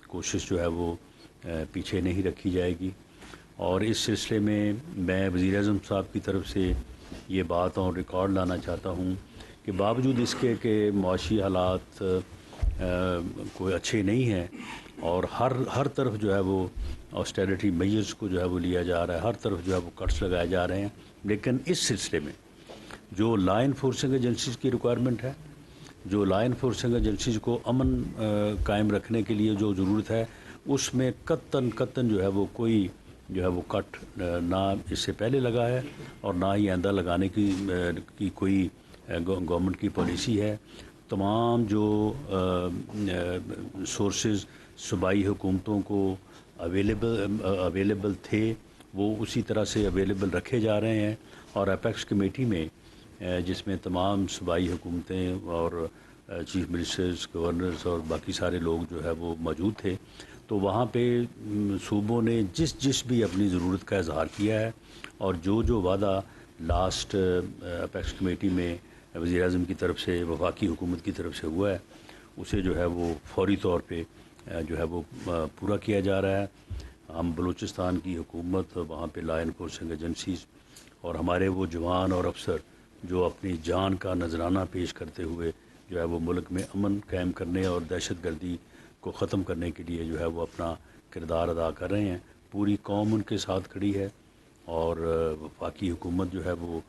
کوشش جو ہے وہ پیچھے نہیں رکھی جائے گی. اور اس سلسلے میں وزیر اعظم صاحب کی طرف سے یہ بات اور ریکارڈ لانا چاہتا ہوں کہ باوجود اس کے کہ معاشی حالات کوئی اچھے نہیں ہیں اور ہر طرف جو ہے وہ آسٹیرٹی میجرز کو جو ہے وہ لیا جا رہا ہے, ہر طرف جو ہے وہ کٹس لگائے جا رہے ہیں, لیکن اس سلسلے میں جو لا انفورسنگ ایجنسیز کی ریکوائرمنٹ ہے, جو لا انفورسنگ ایجنسیز کو امن قائم رکھنے کے لیے جو ضرورت ہے, اس میں قطعاً جو ہے وہ کوئی جو ہے وہ کٹ نہ اس سے پہلے لگا ہے اور نہ ہی آئندہ لگانے کی کوئی گورنمنٹ کی پالیسی ہے. تمام جو سورسز صوبائی حکومتوں کو اویلیبل تھے وہ اسی طرح سے اویلیبل رکھے جا رہے ہیں, اور اپیکس کمیٹی میں جس میں تمام صوبائی حکومتیں اور چیف منسٹرز, گورنرز اور باقی سارے لوگ جو ہے وہ موجود تھے, تو وہاں پہ صوبوں نے جس بھی اپنی ضرورت کا اظہار کیا ہے, اور جو وعدہ لاسٹ اپیکس کمیٹی میں وزیر اعظم کی طرف سے, وفاقی حکومت کی طرف سے ہوا ہے, اسے جو ہے وہ فوری طور پہ جو ہے وہ پورا کیا جا رہا ہے. ہم بلوچستان کی حکومت, وہاں پہ لا انفورسنگ ایجنسیز اور ہمارے وہ جوان اور افسر جو اپنی جان کا نذرانہ پیش کرتے ہوئے جو ہے وہ ملک میں امن قائم کرنے اور دہشت گردی کو ختم کرنے کے لیے جو ہے وہ اپنا کردار ادا کر رہے ہیں. پوری قوم ان کے ساتھ کھڑی ہے, اور وفاقی حکومت جو ہے وہ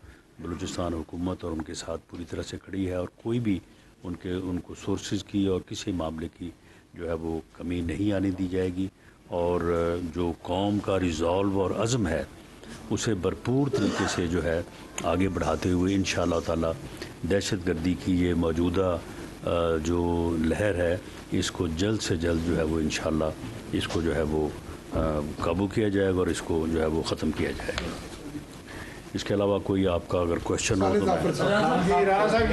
بلوچستان حکومت اور ان کے ساتھ پوری طرح سے کھڑی ہے, اور کوئی بھی ان کو سورسز کی اور کسی معاملے کی جو ہے وہ کمی نہیں آنے دی جائے گی. اور جو قوم کا ریزالو اور عزم ہے اسے بھرپور طریقے سے جو ہے آگے بڑھاتے ہوئے انشاءاللہ تعالی دہشت گردی کی یہ موجودہ جو لہر ہے, اس کو جلد سے جلد جو ہے وہ انشاءاللہ اس کو جو ہے وہ قابو کیا جائے گا اور اس کو جو ہے وہ ختم کیا جائے گا. اس کے علاوہ کوئی آپ کا اگر کوشچن ہو تو رانا صاحب,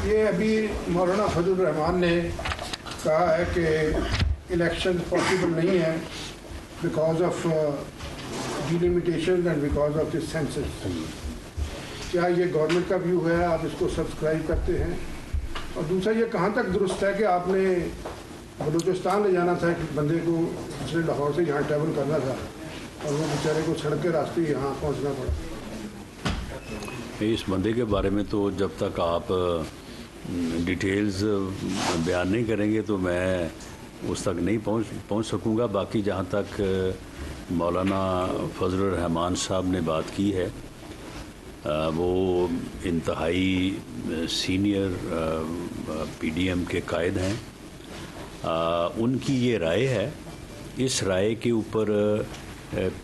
یہ ابھی مولانا فضل الرحمان نے کہا ہے کہ الیکشن پاسبل نہیں ہے because of delimitation and because of this census. کیا یہ گورنمنٹ کا ویو ہے, آپ اس کو سبسکرائب کرتے ہیں؟ اور دوسرا, یہ کہاں تک درست ہے کہ آپ نے بلوچستان لے جانا تھا ایک بندے کو جس نے لاہور سے یہاں ٹریول کرنا تھا اور وہ بیچارے کو سڑک کے راستے یہاں پہنچنا پڑا؟ اس بندے کے بارے میں تو جب تک آپ ڈیٹیلز بیان نہیں کریں گے تو میں اس تک نہیں پہنچ سکوں گا. باقی جہاں تک مولانا فضل الرحمان صاحب نے بات کی ہے, وہ انتہائی سینئر پی ڈی ایم کے قائد ہیں. ان کی یہ رائے ہے, اس رائے کے اوپر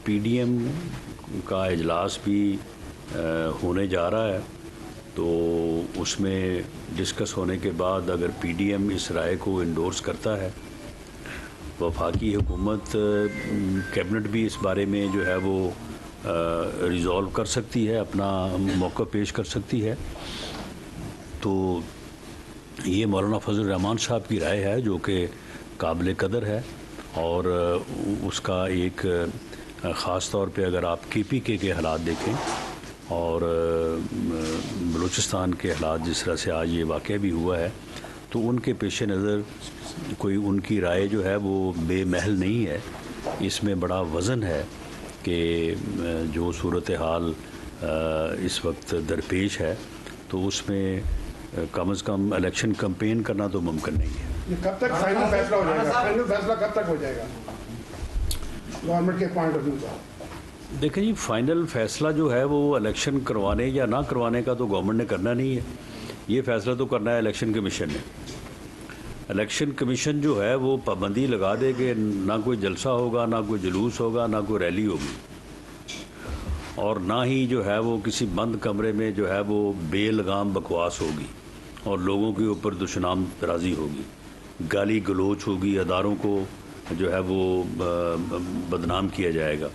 پی ڈی ایم کا اجلاس بھی ہونے جا رہا ہے, تو اس میں ڈسکس ہونے کے بعد اگر پی ڈی ایم اس رائے کو انڈورس کرتا ہے, وفاقی حکومت کیبنٹ بھی اس بارے میں جو ہے وہ ریزالو کر سکتی ہے, اپنا موقع پیش کر سکتی ہے. تو یہ مولانا فضل الرحمان صاحب کی رائے ہے جو کہ قابل قدر ہے, اور اس کا ایک خاص طور پہ اگر آپ کے پی کے حالات دیکھیں اور بلوچستان کے حالات جس طرح سے آج یہ واقعہ بھی ہوا ہے, تو ان کے پیش نظر کوئی ان کی رائے جو ہے وہ بے محل نہیں ہے. اس میں بڑا وزن ہے کہ جو صورتحال اس وقت درپیش ہے, تو اس میں کم از کم الیکشن کمپین کرنا تو ممکن نہیں ہے. کب تک فائنل فیصلہ ہو جائے گا؟ فائنل فیصلہ کب تک ہو جائے گا گورنمنٹ کے پوائنٹ آف ویو کا؟ دیکھیں جی, فائنل فیصلہ جو ہے وہ الیکشن کروانے یا نہ کروانے کا تو گورنمنٹ نے کرنا نہیں ہے. یہ فیصلہ تو کرنا ہے الیکشن کمیشن نے. الیکشن کمیشن جو ہے وہ پابندی لگا دے کہ نہ کوئی جلسہ ہوگا, نہ کوئی جلوس ہوگا, نہ کوئی ریلی ہوگی, اور نہ ہی جو ہے وہ کسی بند کمرے میں جو ہے وہ بے لگام بکواس ہوگی اور لوگوں کے اوپر دشنام ترازی ہوگی, گالی گلوچ ہوگی, اداروں کو جو ہے وہ بدنام کیا جائے گا.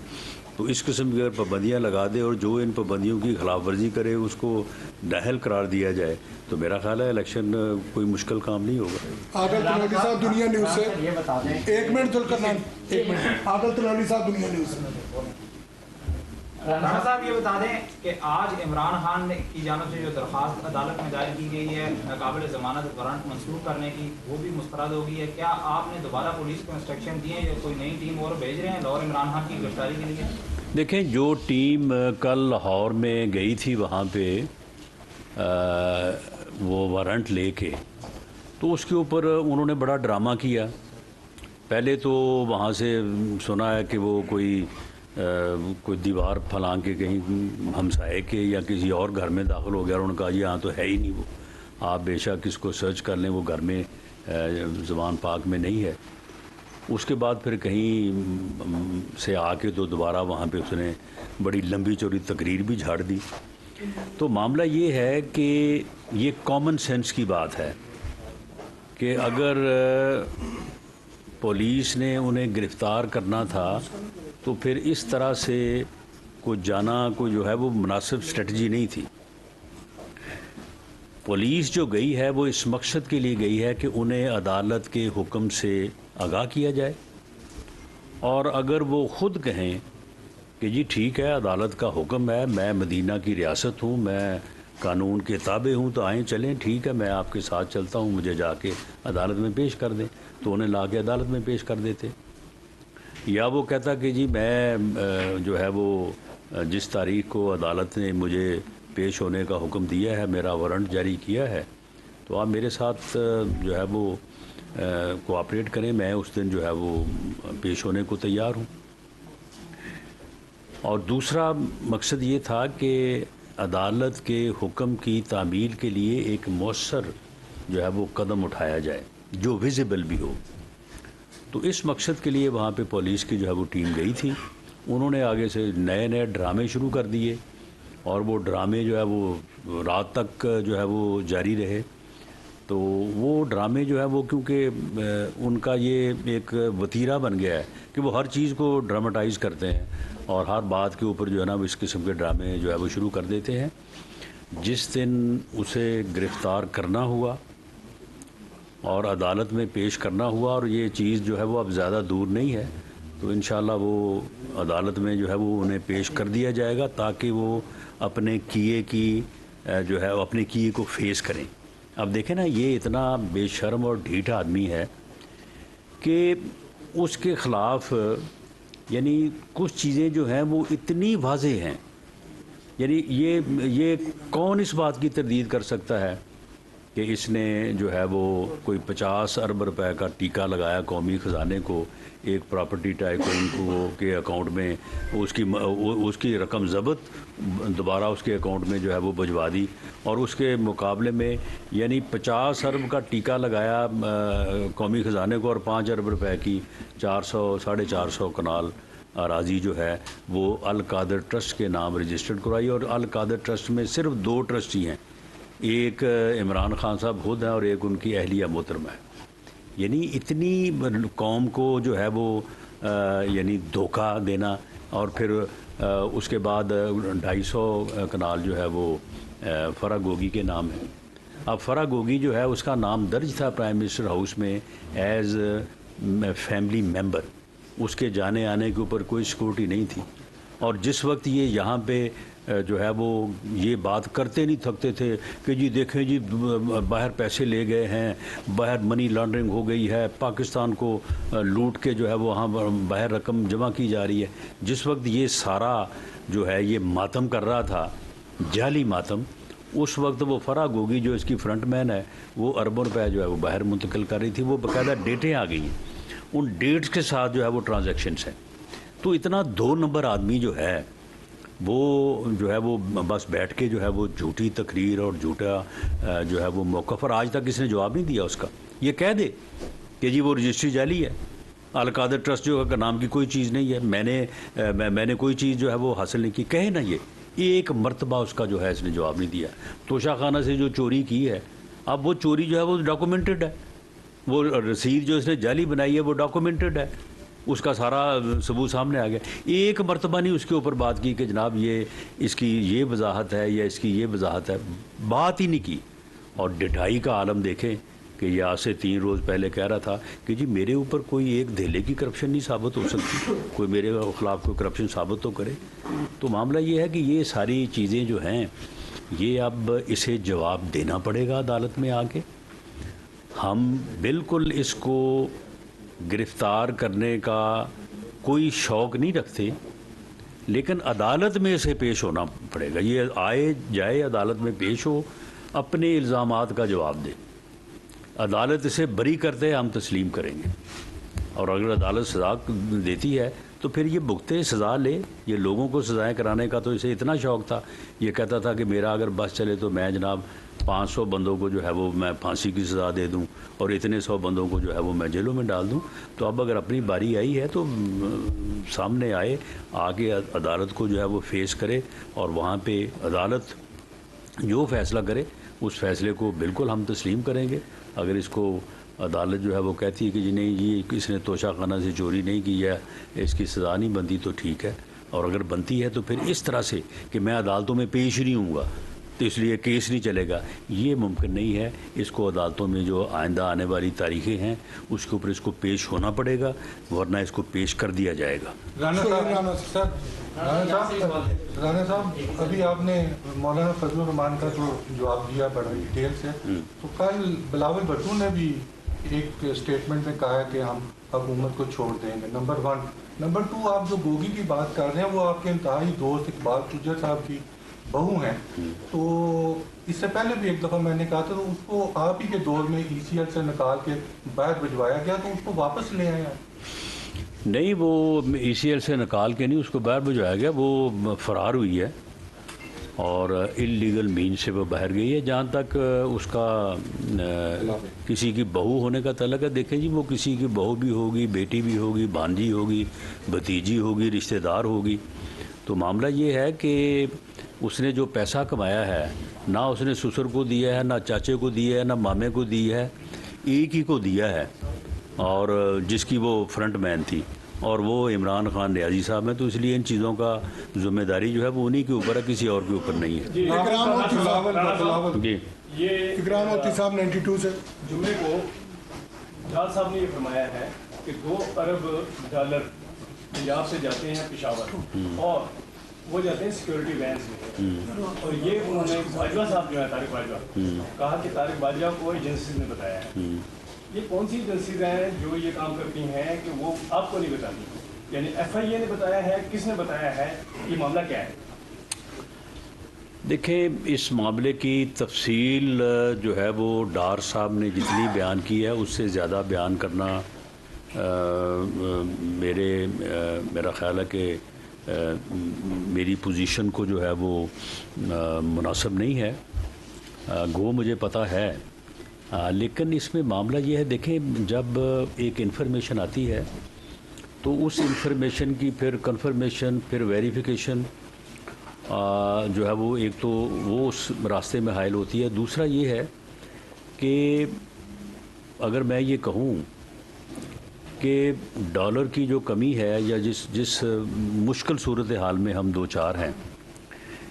تو اس قسم کی اگر پابندیاں لگا دے اور جو ان پابندیوں کی خلاف ورزی کرے اس کو نااہل قرار دیا جائے, تو میرا خیال ہے الیکشن کوئی مشکل کام نہیں ہوگا. عادل تلوانی صاحب دنیا نیوز سے ایک منٹ ذوالقرنین, ایک منٹ. عادل تلوانی صاحب دنیا نیوز سے. رانا صاحب یہ بتا دیں کہ آج عمران خان کی جانب سے جو درخواست عدالت میں دائر کی گئی ہے قابل ضمانت وارنٹ منسوخ کرنے کی، وہ بھی مسترد ہو گئی ہے، کیا آپ نے دوبارہ پولیس کو انسٹرکشن دیے یا کوئی نئی ٹیم اور بھیج رہے ہیں لاہور عمران خان کی گرفتاری کے لیے؟ دیکھیں، جو ٹیم کل لاہور میں گئی تھی وہاں پہ وہ وارنٹ لے کے، تو اس کے اوپر انہوں نے بڑا ڈرامہ کیا. پہلے تو وہاں سے سنا ہے کہ وہ کوئی دیوار پھلانگ کے کہیں ہمسائے کے یا کسی اور گھر میں داخل ہو گیا، اور انہوں نے کہا جی یہاں تو ہے ہی نہیں وہ، آپ بے شک اس کو سرچ کر لیں، وہ گھر میں زبان پاک میں نہیں ہے. اس کے بعد پھر کہیں سے آ کے تو دوبارہ وہاں پہ اس نے بڑی لمبی چوڑی تقریر بھی جھاڑ دی. تو معاملہ یہ ہے کہ یہ کامن سینس کی بات ہے کہ اگر پولیس نے انہیں گرفتار کرنا تھا تو پھر اس طرح سے کوئی جانا کوئی جو ہے وہ مناسب اسٹریٹجی نہیں تھی. پولیس جو گئی ہے وہ اس مقصد کے لیے گئی ہے کہ انہیں عدالت کے حکم سے آگاہ کیا جائے، اور اگر وہ خود کہیں کہ جی ٹھیک ہے عدالت کا حکم ہے، میں مدینہ کی ریاست ہوں، میں قانون کے تابع ہوں، تو آئیں چلیں، ٹھیک ہے میں آپ کے ساتھ چلتا ہوں، مجھے جا کے عدالت میں پیش کر دیں، تو انہیں لا کے عدالت میں پیش کر دیتے. یا وہ کہتا کہ جی میں جو ہے وہ جس تاریخ کو عدالت نے مجھے پیش ہونے کا حکم دیا ہے، میرا وارنٹ جاری کیا ہے، تو آپ میرے ساتھ جو ہے وہ کوآپریٹ کریں، میں اس دن جو ہے وہ پیش ہونے کو تیار ہوں. اور دوسرا مقصد یہ تھا کہ عدالت کے حکم کی تعمیل کے لیے ایک مؤثر جو ہے وہ قدم اٹھایا جائے جو ویزیبل بھی ہو. تو اس مقصد کے لیے وہاں پہ پولیس کی جو ہے وہ ٹیم گئی تھی. انہوں نے آگے سے نئے ڈرامے شروع کر دیے، اور وہ ڈرامے جو ہے وہ رات تک جو ہے وہ جاری رہے. تو وہ ڈرامے جو ہے وہ کیونکہ ان کا یہ ایک وتیرہ بن گیا ہے کہ وہ ہر چیز کو ڈراماٹائز کرتے ہیں، اور ہر بات کے اوپر جو ہے نا اس قسم کے ڈرامے جو ہے وہ شروع کر دیتے ہیں. جس دن اسے گرفتار کرنا ہوا اور عدالت میں پیش کرنا ہوا، اور یہ چیز جو ہے وہ اب زیادہ دور نہیں ہے، تو انشاءاللہ وہ عدالت میں جو ہے وہ انہیں پیش کر دیا جائے گا تاکہ وہ اپنے کیے کی جو ہے اپنے کیے کو فیس کریں. اب دیکھیں نا، یہ اتنا بے شرم اور ڈھیٹ آدمی ہے کہ اس کے خلاف یعنی کچھ چیزیں جو ہیں وہ اتنی واضح ہیں، یعنی یہ کون اس بات کی تردید کر سکتا ہے کہ اس نے جو ہے وہ کوئی 50 ارب روپے کا ٹیکہ لگایا قومی خزانے کو، ایک پراپرٹی ٹائکون کو کے اکاؤنٹ میں اس کی رقم ضبط دوبارہ اس کے اکاؤنٹ میں جو ہے وہ بھجوا دی، اور اس کے مقابلے میں یعنی 50 ارب کا ٹیکہ لگایا قومی خزانے کو، اور 5 ارب روپے کی 400-450 کنال اراضی جو ہے وہ القادر ٹرسٹ کے نام رجسٹرڈ کرائی. اور القادر ٹرسٹ میں صرف 2 ٹرسٹی ہیں، ایک عمران خان صاحب خود ہیں اور ایک ان کی اہلیہ محترمہ ہے. یعنی اتنی قوم کو جو ہے وہ یعنی دھوکہ دینا، اور پھر اس کے بعد 250 کنال جو ہے وہ فرا گوگی کے نام ہے. اب فرا گوگی جو ہے اس کا نام درج تھا پرائم منسٹر ہاؤس میں ایز فیملی ممبر، اس کے جانے آنے کے اوپر کوئی سیکورٹی نہیں تھی. اور جس وقت یہ یہاں پہ جو ہے وہ یہ بات کرتے نہیں تھکتے تھے کہ جی دیکھیں جی باہر پیسے لے گئے ہیں، باہر منی لانڈرنگ ہو گئی ہے، پاکستان کو لوٹ کے جو ہے وہ وہاں باہر رقم جمع کی جا رہی ہے، جس وقت یہ سارا جو ہے یہ ماتم کر رہا تھا، جعلی ماتم، اس وقت وہ فرا گوگی جو اس کی فرنٹ مین ہے وہ اربوں روپے جو ہے وہ باہر منتقل کر رہی تھی. وہ باقاعدہ ڈیٹیں آ گئی ہیں، ان ڈیٹس کے ساتھ جو ہے وہ ٹرانزیکشنس ہیں. تو اتنا 2 نمبر آدمی جو ہے وہ بس بیٹھ کے جو ہے وہ جھوٹی تقریر اور جھوٹا جو ہے وہ موقف، اور آج تک اس نے جواب نہیں دیا اس کا. یہ کہہ دے کہ جی وہ رجسٹری جعلی ہے، القادر ٹرسٹ جو کا نام کی کوئی چیز نہیں ہے، میں نے کوئی چیز جو ہے وہ حاصل نہیں کی، کہے نا. یہ ایک مرتبہ اس کا جو ہے اس نے جواب نہیں دیا. توشہ خانہ سے جو چوری کی ہے، اب وہ چوری جو ہے وہ ڈاکومنٹڈ ہے، وہ رسید جو اس نے جعلی بنائی ہے وہ ڈاکومنٹڈ ہے، اس کا سارا ثبوت سامنے آ گیا. ایک مرتبہ نہیں اس کے اوپر بات کی کہ جناب یہ اس کی یہ وضاحت ہے یا اس کی یہ وضاحت ہے، بات ہی نہیں کی. اور ڈٹائی کا عالم دیکھیں کہ یہ آج سے 3 روز پہلے کہہ رہا تھا کہ جی میرے اوپر کوئی ایک دھیلے کی کرپشن نہیں ثابت ہو سکتی، کوئی میرے خلاف کوئی کرپشن ثابت تو کرے. تو معاملہ یہ ہے کہ یہ ساری چیزیں جو ہیں یہ اب اسے جواب دینا پڑے گا عدالت میں آ کے. ہم بالکل اس کو گرفتار کرنے کا کوئی شوق نہیں رکھتے، لیکن عدالت میں اسے پیش ہونا پڑے گا. یہ آئے جائے عدالت میں پیش ہو، اپنے الزامات کا جواب دے. عدالت اسے بری کرتے ہم تسلیم کریں گے، اور اگر عدالت سزا دیتی ہے تو پھر یہ بھگتے سزا لے. یہ لوگوں کو سزائیں کرانے کا تو اسے اتنا شوق تھا، یہ کہتا تھا کہ میرا اگر بس چلے تو میں جناب 500 بندوں کو جو ہے وہ میں پھانسی کی سزا دے دوں اور اتنے 100 بندوں کو جو ہے وہ میں جیلوں میں ڈال دوں. تو اب اگر اپنی باری آئی ہے تو سامنے آئے، آگے عدالت کو جو ہے وہ فیس کرے، اور وہاں پہ عدالت جو فیصلہ کرے اس فیصلے کو بالکل ہم تسلیم کریں گے. اگر اس کو عدالت جو ہے وہ کہتی ہے کہ جی نہیں یہ اس نے توشہ خانہ سے چوری نہیں کی ہے، اس کی سزا نہیں بنتی، تو ٹھیک ہے. اور اگر بنتی ہے تو پھر اس طرح سے کہ میں عدالتوں میں پیش نہیں ہوں گا تو اس لیے کیس نہیں چلے گا، یہ ممکن نہیں ہے. اس کو عدالتوں میں جو آئندہ آنے والی تاریخیں ہیں اس کے اوپر اس کو پیش ہونا پڑے گا، ورنہ اس کو پیش کر دیا جائے گا. رانا صاحب ابھی آپ نے مولانا فضل الرحمان کا جو جواب دیا بڑا ڈیٹیل سے، تو کل بلاول بھٹو نے بھی ایک اسٹیٹمنٹ میں کہا ہے کہ ہم حکومت کو چھوڑ دیں گے. نمبر 1. نمبر 2، آپ جو گوگی کی بات کر رہے ہیں وہ آپ کے انتہائی دوست اقبال چجر صاحب کی بہو ہیں. تو اس سے پہلے بھی ایک دفعہ میں نے کہا تھا تو اس کو آپ ہی کے دور میں ECL سے نکال کے باہر بھجوایا گیا، تو اس کو واپس لے آئے ہیں. نہیں، وہ ECL سے نکال کے نہیں، اس کو باہر بھجوایا گیا. وہ فرار ہوئی ہے اور انلیگل مین سے وہ باہر گئی ہے. جہاں تک اس کا کسی کی بہو ہونے کا تعلق ہے، دیکھیں جی وہ کسی کی بہو بھی ہوگی، بیٹی بھی ہوگی، بھانجی ہوگی، بھتیجی ہوگی، رشتہ دار ہوگی. تو معاملہ یہ ہے کہ اس نے جو پیسہ کمایا ہے نہ اس نے سسر کو دیا ہے، نہ چاچے کو دیا ہے، نہ مامے کو دیا ہے، ایک ہی کو دیا ہے، اور جس کی وہ فرنٹ مین تھی، اور وہ عمران خان ریاضی صاحب ہیں. تو اس لیے ان چیزوں کا ذمہ داری جو ہے وہ انہی کے اوپر ہے، کسی اور کے اوپر نہیں ہے. جی یہ اکرام ہوتی صاحب 92 سے جمعے کو جاج صاحب نے یہ فرمایا ہے کہ $2 ارب پنجاب سے جاتے ہیں پشاور، اور وہ جاتے ہیں سیکورٹی وینس میں. اور یہ انہوں نے باجوہ صاحب جو ہے طارق باجوہ کہا کہ طارق باجوہ کو ایجنسیز نے بتایا ہے. یہ کون سی ایجنسیز ہیں جو یہ کام کرتی ہیں کہ وہ آپ کو نہیں بتاتی؟ یعنی FIA نے بتایا ہے، کس نے بتایا ہے، یہ معاملہ کیا ہے؟ دیکھیں اس معاملے کی تفصیل جو ہے وہ ڈار صاحب نے جتنی بیان کی ہے اس سے زیادہ بیان کرنا میرا خیال ہے کہ میری پوزیشن کو جو ہے وہ مناسب نہیں ہے. گو مجھے پتہ ہے، لیکن اس میں معاملہ یہ ہے، دیکھیں جب ایک انفارمیشن آتی ہے تو اس انفارمیشن کی پھر کنفرمیشن، پھر ویریفیکیشن جو ہے وہ ایک تو وہ اس راستے میں حائل ہوتی ہے. دوسرا یہ ہے کہ اگر میں یہ کہوں کہ ڈالر کی جو کمی ہے یا جس مشکل صورتحال میں ہم دو چار ہیں،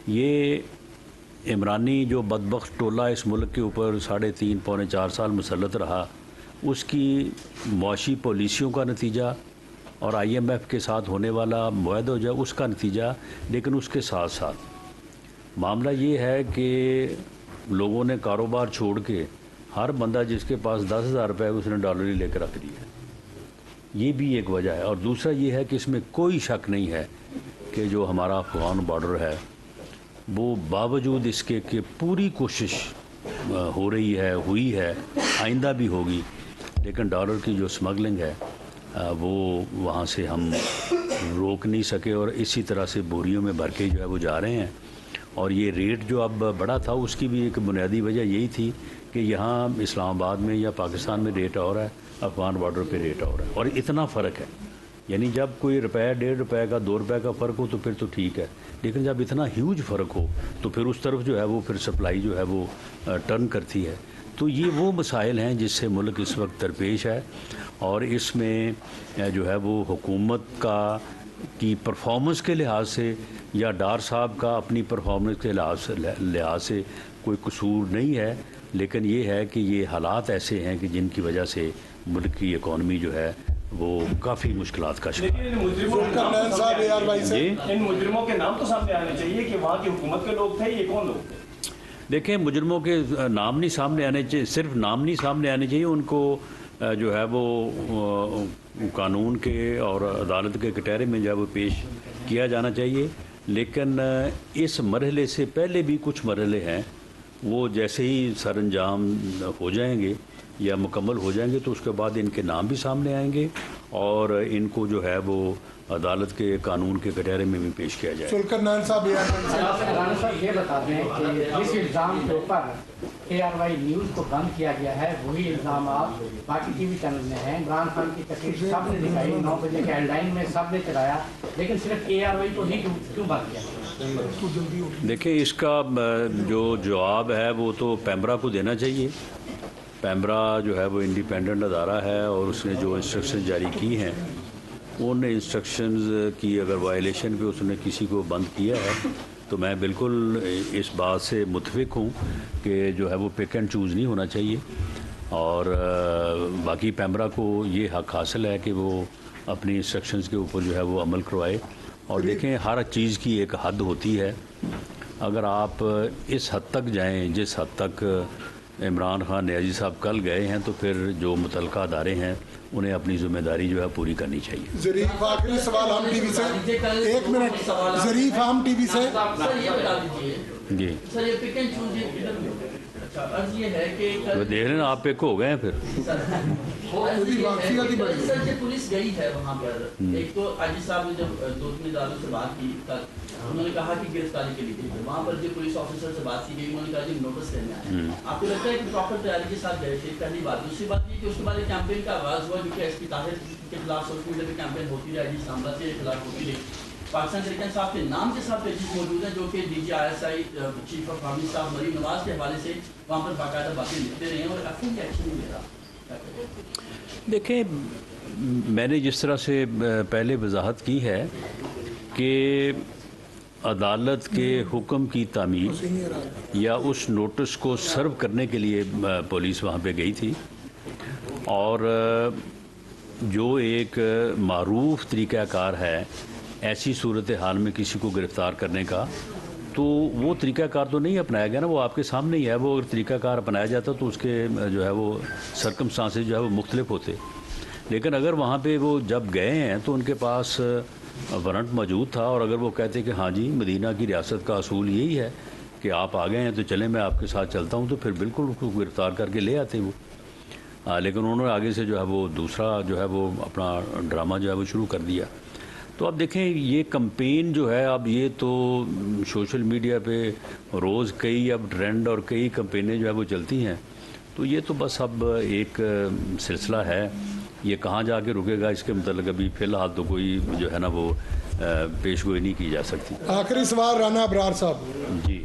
یہ عمرانی جو بدبخت ٹولہ اس ملک کے اوپر 3.5 پونے 4 سال مسلط رہا، اس کی معاشی پالیسیوں کا نتیجہ اور IMF کے ساتھ ہونے والا معاہدہ جو ہے اس کا نتیجہ. لیکن اس کے ساتھ ساتھ معاملہ یہ ہے کہ لوگوں نے کاروبار چھوڑ کے ہر بندہ جس کے پاس 10,000 روپے اس نے ڈالر ہی لے کے رکھ دیا. یہ بھی ایک وجہ ہے. اور دوسرا یہ ہے کہ اس میں کوئی شک نہیں ہے کہ جو ہمارا افغان بارڈر ہے وہ باوجود اس کے کہ پوری کوشش ہو رہی ہے، ہوئی ہے، آئندہ بھی ہوگی، لیکن ڈالر کی جو سمگلنگ ہے وہ وہاں سے ہم روک نہیں سکے، اور اسی طرح سے بوریوں میں بھر کے جو ہے وہ جا رہے ہیں. اور یہ ریٹ جو اب بڑا تھا اس کی بھی ایک بنیادی وجہ یہی تھی کہ یہاں اسلام آباد میں یا پاکستان میں ریٹ اور ہے، افغان بارڈر پہ ریٹ اور ہے، اور اتنا فرق ہے. یعنی جب کوئی روپے 1.5 روپے کا 2 روپے کا فرق ہو تو پھر تو ٹھیک ہے، لیکن جب اتنا ہیوج فرق ہو تو پھر اس طرف جو ہے وہ پھر سپلائی جو ہے وہ ٹرن کرتی ہے. تو یہ وہ مسائل ہیں جس سے ملک اس وقت درپیش ہے، اور اس میں جو ہے وہ حکومت کی پرفارمنس کے لحاظ سے یا ڈار صاحب کا اپنی پرفارمنس کے لحاظ سے کوئی قصور نہیں ہے، لیکن یہ ہے کہ یہ حالات ایسے ہیں کہ جن کی وجہ سے ملک کی اکانومی جو ہے وہ کافی مشکلات کا شکار ہے۔ ان مجرموں کے نام تو سامنے آنے چاہیے کہ وہاں کی حکومت کے لوگ تھے، یہ کون لوگ تھے؟ دیکھیں، مجرموں کے نام نہیں سامنے آنے چاہیے، صرف نام نہیں سامنے آنے چاہیے، ان کو جو ہے وہ قانون کے اور عدالت کے کٹہرے میں جو ہے وہ پیش کیا جانا چاہیے۔ لیکن اس مرحلے سے پہلے بھی کچھ مرحلے ہیں، وہ جیسے ہی سر انجام ہو جائیں گے یا مکمل ہو جائیں گے تو اس کے بعد ان کے نام بھی سامنے آئیں گے اور ان کو جو ہے وہ عدالت کے قانون کے کٹہرے میں بھی پیش کیا جائے۔ رانا صاحب یہ بتا دیں کہ جس الزام کے اوپر KRY نیوز کو بند کیا گیا ہے وہی الزامات باقی ٹی وی چینل میں ہیں۔ عمران خان کی تقریر سب نے دکھائی، 9 بجے کے ہیڈ لائن میں سب نے چلایا، لیکن صرف KRY کو ہی کیوں بند کیا؟ دیکھیں، اس کا جو جواب ہے وہ تو پیمرا کو دینا چاہیے۔ پیمرا جو ہے وہ انڈیپینڈنٹ ادارہ ہے اور اس نے جو انسٹرکشن جاری کی ہیں ان انسٹرکشنز کی اگر وائلیشن پہ اس نے کسی کو بند کیا ہے تو میں بالکل اس بات سے متفق ہوں کہ جو ہے وہ پک اینڈ چوز نہیں ہونا چاہیے، اور باقی پیمرا کو یہ حق حاصل ہے کہ وہ اپنی انسٹرکشنز کے اوپر جو ہے وہ عمل کروائے۔ اور دیکھیں، ہر چیز کی ایک حد ہوتی ہے، اگر آپ اس حد تک جائیں جس حد تک عمران خان نیازی صاحب کل گئے ہیں تو پھر جو متعلقہ ادارے ہیں انہیں اپنی ذمہ داری جو ہے پوری کرنی چاہیے۔ ظریف، آخری سوال ہم ٹی وی سے، 1 منٹ ظریف، ہم ٹی وی سے جی سر یہ پک اینڈ چوز عرض یہ ہے کہ وہ دیکھ رہے ہیں آپ پک ہو گئے ہیں پھر۔ سر جب پولیس گئی ہے وہاں پر، ایک تو عاجز صاحب نے جب 2-3 اداروں سے بات کی انہوں نے کہا کہ گرفتاری کے لیے وہاں پر جو پولیس آفیسر سے بات کی گئی انہوں نے کہا کہ نوٹس لینے آئے۔ آپ کو لگتا ہے کہ پراپر تیاری کے ساتھ گئے تھے؟ پہلی بات۔ دوسری بات یہ کہ اس کے بعد ایک کیمپین کا آغاز ہوا جو کہ ایس پی طاہر کے خلاف سوشل میڈیا پہ کیمپین ہوتی رہی، عاجز اسلام کے خلاف ہوتی رہی۔ پاکستان تحریک صاحب کے نام کے ساتھ پیجز موجود ہیں جو کہ DGISI چیف آف آرمی صاحب مریم نواز کے حوالے سے وہاں پر باقاعدہ باتیں لکھتے رہے ہیں اور کوئی ایکشن نہیں لے رہا۔ دیکھیں، میں نے جس طرح سے پہلے وضاحت کی ہے کہ عدالت کے حکم کی تعمیل یا اس نوٹس کو سرو کرنے کے لیے پولیس وہاں پہ گئی تھی، اور جو ایک معروف طریقہ کار ہے ایسی صورتحال میں کسی کو گرفتار کرنے کا، تو وہ طریقہ کار تو نہیں اپنایا گیا نا، وہ آپ کے سامنے ہی ہے۔ وہ اگر طریقہ کار اپنایا جاتا تو اس کے جو ہے وہ سرکمسٹانسز جو ہے وہ مختلف ہوتے، لیکن اگر وہاں پہ وہ جب گئے ہیں تو ان کے پاس وارنٹ موجود تھا، اور اگر وہ کہتے کہ ہاں جی مدینہ کی ریاست کا اصول یہی ہے کہ آپ آ گئے ہیں تو چلیں میں آپ کے ساتھ چلتا ہوں، تو پھر بالکل اس کو گرفتار کر کے لے آتے وہ۔ لیکن انہوں نے آگے سے جو ہے وہ دوسرا جو ہے وہ اپنا ڈرامہ جو ہے وہ شروع کر دیا۔ تو اب دیکھیں، یہ کمپین جو ہے اب یہ تو سوشل میڈیا پہ روز کئی اب ٹرینڈ اور کئی کمپینیں جو ہے وہ چلتی ہیں، تو یہ تو بس اب ایک سلسلہ ہے، یہ کہاں جا کے رکے گا اس کے متعلق ابھی فی الحال تو کوئی جو ہے نا وہ پیش گوئی نہیں کی جا سکتی۔ آخری سوال رانا ابرار صاحب۔ جی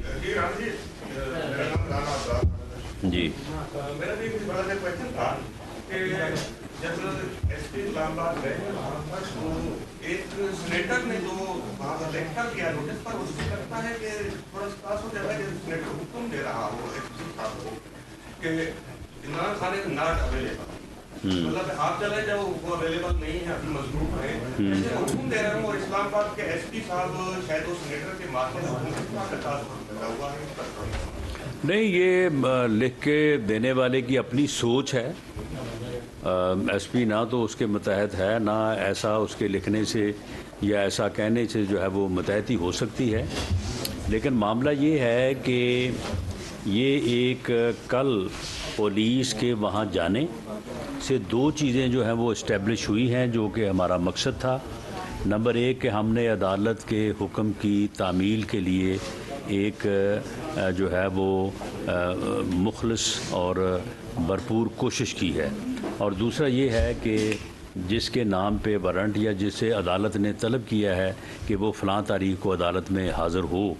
جی میرا بھی ایک بڑا سا کویشچن تھا کہ جب ایس پی اسلام آباد گئے وہاں پر تو ایک سینیٹر نے جو وہاں پر لیکچر کیا نوٹس پر، اس سے لگتا ہے کہ تھوڑا خاص ہو جاتا ہے کہ سینیٹر حکم دے رہا ہو ایس پی صاحب کو کہ Imran Khan is not available, مطلب آپ چلے جاؤ وہ اویلیبل نہیں ہے، ابھی مصروف ہے، ایسے حکم دے رہے ہوں، اور اسلام آباد کے ایس پی صاحب شاید وہ سینیٹر کے ماتھے حکم کس طرح کا تعلق پیدا ہوا ہے؟ نہیں، یہ لکھ کے دینے والے کی اپنی سوچ ہے، ایس پی نہ تو اس کے متحد ہے، نہ ایسا اس کے لکھنے سے یا ایسا کہنے سے جو ہے وہ متحدی ہو سکتی ہے۔ لیکن معاملہ یہ ہے کہ یہ ایک کل پولیس کے وہاں جانے سے 2 چیزیں جو ہیں وہ اسٹیبلش ہوئی ہیں جو کہ ہمارا مقصد تھا۔ نمبر 1 کہ ہم نے عدالت کے حکم کی تعمیل کے لیے ایک جو ہے وہ مخلص اور بھرپور کوشش کی ہے، اور دوسرا یہ ہے کہ جس کے نام پہ وارنٹ یا جسے عدالت نے طلب کیا ہے کہ وہ فلاں تاریخ کو عدالت میں حاضر ہو،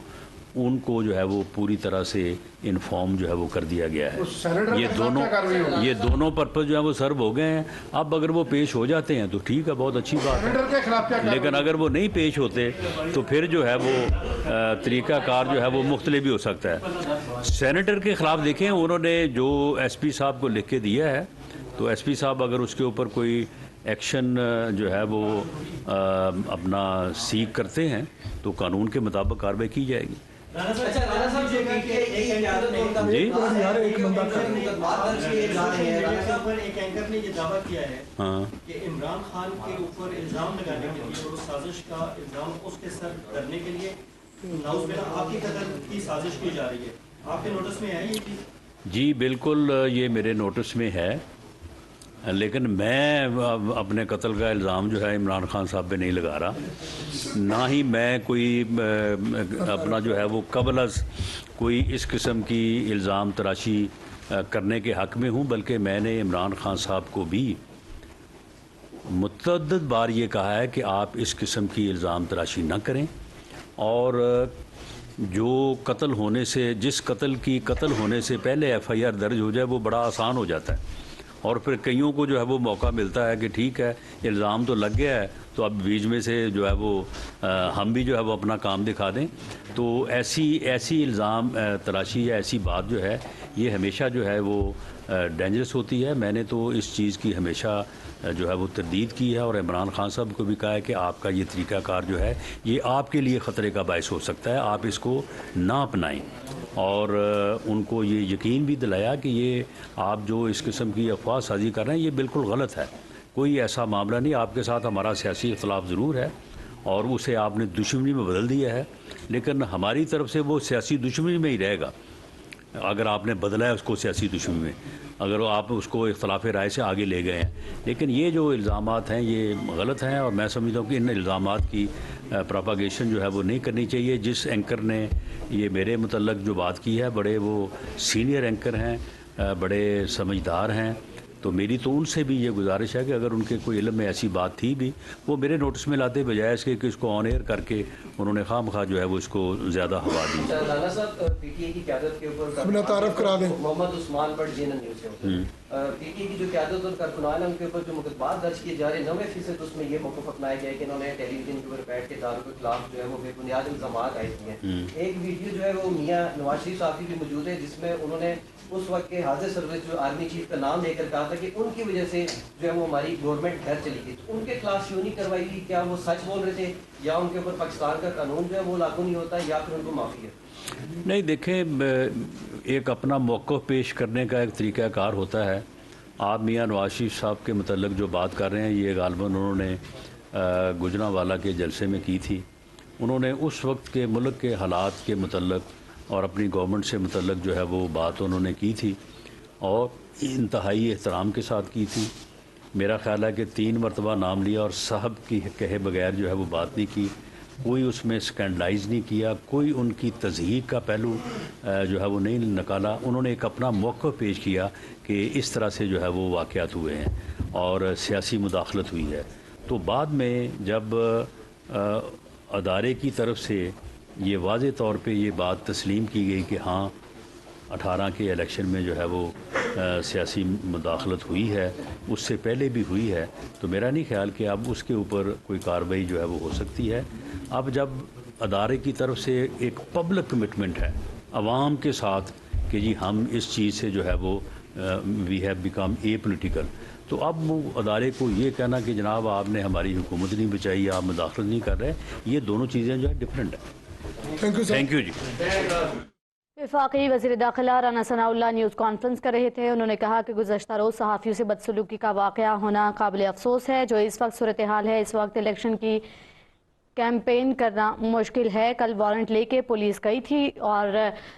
ان کو جو ہے وہ پوری طرح سے انفارم جو ہے وہ کر دیا گیا ہے. اس سینیٹر کے خلاف کیا کارروائی ہوگی؟ یہ دونوں پرپز جو ہے وہ سرو ہو گئے ہیں. اب اگر وہ پیش ہو جاتے ہیں تو ٹھیک ہے، بہت اچھی بات سینیٹر کے خلاف کیا ہے، کارروائی لیکن اگر وہ نہیں پیش ہوتے تو پھر جو ہے وہ طریقہ کار جو ہے وہ مختلف بھی ہو سکتا ہے. سینیٹر کے خلاف دیکھیں، انہوں نے جو ایس پی صاحب کو لکھ کے دیا ہے، تو ایس پی صاحب اگر اس کے اوپر کوئی ایکشن جو ہے وہ اپنا سیک کرتے ہیں تو قانون کے مطابق کارروائی کی جائے گی. جی ایک اینکر نے یہ دعویٰ کیا ہے ہاں کہ عمران خان کے اوپر الزام لگانے کے لیے اور سازش کا الزام اس کے سر کرنے کے لیے ناؤز باللہ آپ کی قتل کی سازش کی جا رہی ہے. آپ کے نوٹس میں ہے یہ چیز؟ جی بالکل، یہ میرے نوٹس میں ہے، لیکن میں اپنے قتل کا الزام جو ہے عمران خان صاحب پہ نہیں لگا رہا، نہ ہی میں کوئی اپنا جو ہے وہ قبل از کوئی اس قسم کی الزام تراشی کرنے کے حق میں ہوں، بلکہ میں نے عمران خان صاحب کو بھی متعدد بار یہ کہا ہے کہ آپ اس قسم کی الزام تراشی نہ کریں، اور جو قتل ہونے سے، جس قتل ہونے سے پہلے ایف آئی آر درج ہو جائے وہ بڑا آسان ہو جاتا ہے، اور پھر کئیوں کو جو ہے وہ موقع ملتا ہے کہ ٹھیک ہے الزام تو لگ گیا ہے تو اب بیچ میں سے جو ہے وہ ہم بھی جو ہے وہ اپنا کام دکھا دیں. تو ایسی الزام تراشی یا ایسی بات جو ہے یہ ہمیشہ جو ہے وہ ڈینجرس ہوتی ہے. میں نے تو اس چیز کی ہمیشہ جو ہے وہ تردید کی ہے، اور عمران خان صاحب کو بھی کہا ہے کہ آپ کا یہ طریقہ کار جو ہے یہ آپ کے لیے خطرے کا باعث ہو سکتا ہے، آپ اس کو نہ اپنائیں. اور ان کو یہ یقین بھی دلایا کہ یہ آپ جو اس قسم کی افواہ سازی کر رہے ہیں یہ بالکل غلط ہے، کوئی ایسا معاملہ نہیں. آپ کے ساتھ ہمارا سیاسی اختلاف ضرور ہے اور اسے آپ نے دشمنی میں بدل دیا ہے، لیکن ہماری طرف سے وہ سیاسی دشمنی میں ہی رہے گا اگر آپ نے بدلا ہے اس کو سیاسی دشمنی میں، اگر آپ اس کو اختلاف رائے سے آگے لے گئے ہیں. لیکن یہ جو الزامات ہیں یہ غلط ہیں، اور میں سمجھتا ہوں کہ ان الزامات کی پروپاگیشن جو ہے وہ نہیں کرنی چاہیے. جس اینکر نے یہ میرے متعلق جو بات کی ہے، بڑے وہ سینئر اینکر ہیں، بڑے سمجھدار ہیں، تو میری تو ان سے بھی یہ گزارش ہے کہ اگر ان کے کوئی علم میں ایسی بات تھی بھی وہ میرے نوٹس میں لاتے، بجائے اس کے کہ اس کو آن ایئر کر کے انہوں نے خواہ مخواہ جو ہے وہ اس کو زیادہ ہوا دی. رانا صاحب، پی ٹی اے کی قیادت کے اوپر اپنا تعارف کرا دیں. Muhammad Usman but J N news سے پی ٹی اے کی جو قیادت اور کارکنان ہیں ان کے اوپر جو مقدمات درج کیے جا رہے ہیں 90% اس میں یہ موقف اپنایا گیا ہے کہ انہوں نے ٹیلی ویژن کے اوپر بیٹھ کے اداروں کے خلاف جو ہے وہ بے بنیاد الزامات عائد کیے ہیں. ایک ویڈیو جو ہے وہ میاں نواز شریف صاحب کی بھی موجود ہے جس میں انہوں نے اس وقت کے حاضر سروس جو آرمی چیف کا نام لے کر کہا تھا کہ ان کی وجہ سے جو ہے وہ ہماری گورنمنٹ گھر چلی گئی. تو ان کے خلاف کیوں نہیں کروائی گئی؟ کیا وہ سچ بول رہے تھے یا ان کے اوپر پاکستان کا قانون جو ہے وہ لاگو نہیں ہوتا یا پھر ان کو معافی ہے؟ نہیں دیکھیں، ایک اپنا موقف پیش کرنے کا ایک طریقہ کار ہوتا ہے. آپ میاں نواز شریف صاحب کے متعلق جو بات کر رہے ہیں یہ غالباً انہوں نے گجرانوالہ کے جلسے میں کی تھی. انہوں نے اس وقت کے ملک کے حالات کے متعلق اور اپنی گورنمنٹ سے متعلق جو ہے وہ بات انہوں نے کی تھی اور انتہائی احترام کے ساتھ کی تھی. میرا خیال ہے کہ 3 مرتبہ نام لیا اور صاحب کی کہے بغیر جو ہے وہ بات نہیں کی، کوئی اس میں اسکینڈلائز نہیں کیا، کوئی ان کی تضحیق کا پہلو جو ہے وہ نہیں نکالا. انہوں نے ایک اپنا موقف پیش کیا کہ اس طرح سے جو ہے وہ واقعات ہوئے ہیں اور سیاسی مداخلت ہوئی ہے. تو بعد میں جب ادارے کی طرف سے یہ واضح طور پہ یہ بات تسلیم کی گئی کہ ہاں 18 کے الیکشن میں جو ہے وہ سیاسی مداخلت ہوئی ہے، اس سے پہلے بھی ہوئی ہے، تو میرا نہیں خیال کہ اب اس کے اوپر کوئی کارروائی جو ہے وہ ہو سکتی ہے. اب جب ادارے کی طرف سے ایک پبلک کمٹمنٹ ہے عوام کے ساتھ کہ جی ہم اس چیز سے جو ہے وہ we have become a political, تو اب وہ ادارے کو یہ کہنا کہ جناب آپ نے ہماری حکومت نہیں بچائی، آپ مداخلت نہیں کر رہے، یہ دونوں چیزیں جو ہے ڈفرینٹ ہیں. تھینک یو جی. وفاقی وزیر داخلہ رانا ثناء اللہ نیوز کانفرنس کر رہے تھے. انہوں نے کہا کہ گزشتہ روز صحافیوں سے بدسلوکی کا واقعہ ہونا قابل افسوس ہے. جو اس وقت صورتحال ہے، اس وقت الیکشن کی کیمپین کرنا مشکل ہے. کل وارنٹ لے کے پولیس گئی تھی اور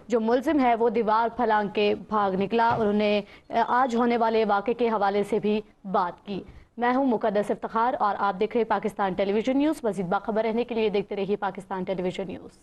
جو ملزم ہے وہ دیوار پھلانگ کے بھاگ نکلا. انہوں نے آج ہونے والے واقعے کے حوالے سے بھی بات کی. میں ہوں مقدس افتخار اور آپ دیکھ رہے پاکستان ٹیلی ویژن نیوز. مزید باخبر رہنے کے لیے دیکھتے رہیے پاکستان ٹیلی ویژن نیوز.